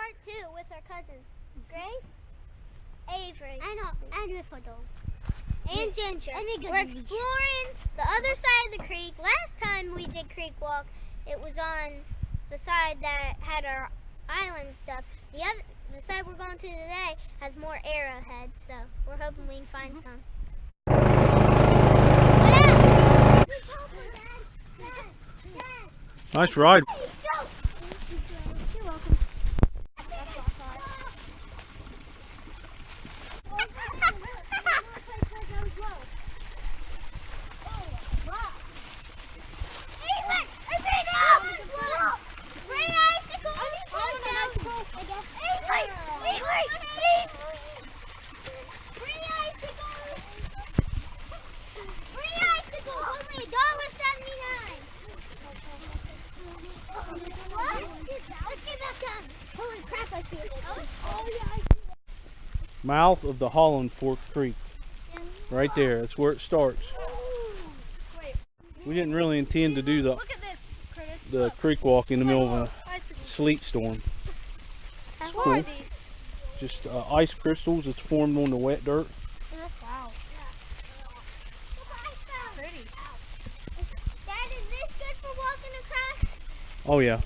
part 2 with our cousins, Grace, Avery, and Riffledale, and Ginger. We're exploring the other side of the creek. Last time we did creek walk, it was on the side that had our island stuff. The side we're going to today has more arrowheads, so we're hoping we can find some. Nice ride. You're welcome. Mouth of the Holland Fork Creek. Right there. That's where it starts. We didn't really intend to do the creek walk in the middle of a sleet storm. Cool. Just ice crystals that's formed on the wet dirt. Wow. Pretty. Dad, is this good for walking across? Oh yeah.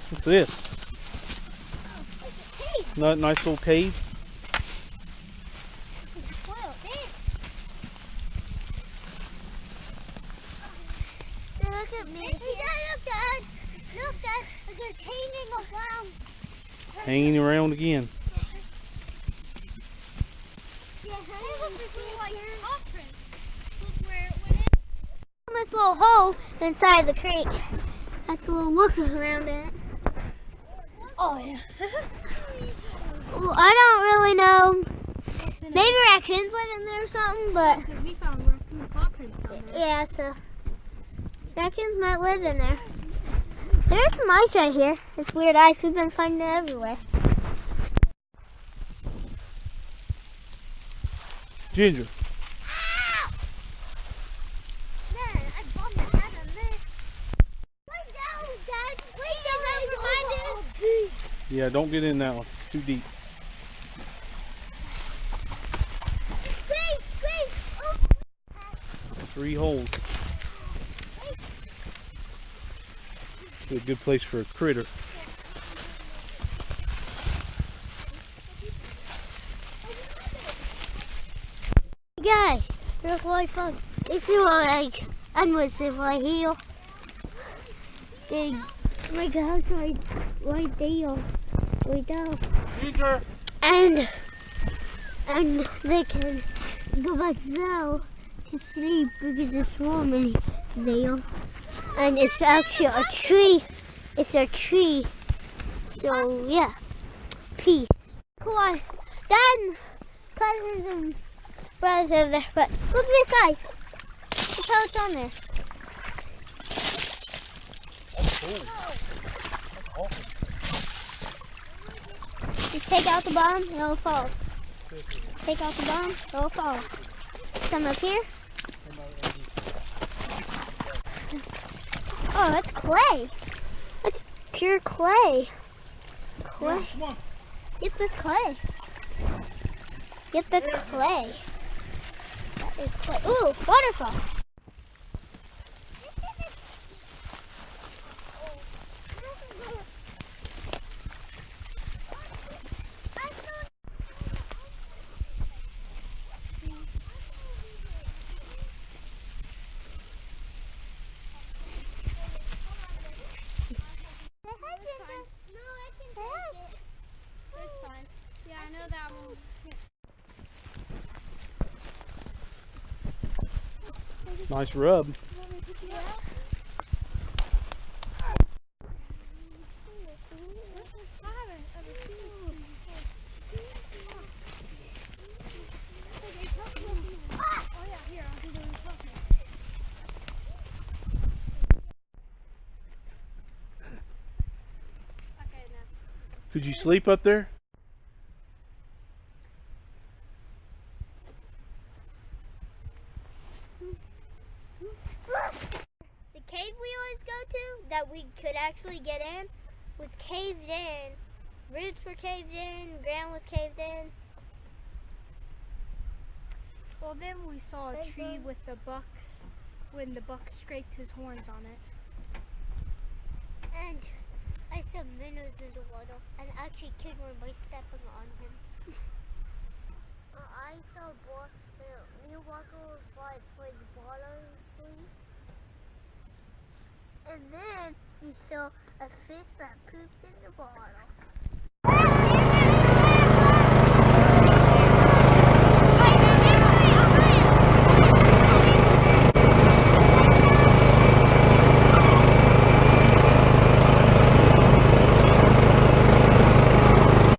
What's this? Nice little cave. Look at me. Look, Dad. Look, Dad. It's hanging around. Hanging around again. This little hole inside the creek. That's a little look around it. Oh yeah. Well, I don't really know. Maybe raccoons live in there or something, but we found raccoon paw prints on there. yeah, so raccoons might live in there. There's some ice right here. It's weird ice. We've been finding it everywhere. Ginger. Yeah, don't get in that one. It's too deep. Grace. 3 holes. It's a good place for a critter. Hey guys, look what fun. This is like animals right here. My house right there. Right there. Ginger. And they can go back there to sleep because it's warm in there. And it's actually a tree. It's a tree. So yeah. Peace. Cool. Then cousins and brothers over there. But look at this ice. Look how it's on there. Just take out the bottom, it'll fall. Take out the bottom, it'll fall. Some up here. Oh, that's clay. That's pure clay. Clay. Yep, that's clay. Yep, that's clay. That is clay. Ooh, waterfall. Nice rub. Could you sleep up there? The cave we always go to that we could actually get in was caved in. Roots were caved in, ground was caved in. Well, then we saw a tree with the bucks when the buck scraped his horns on it. And I saw minnows in the water and actually killed one by stepping on him. I saw Milwaukee was bottling sweet. And then we saw a fish that pooped in the bottle.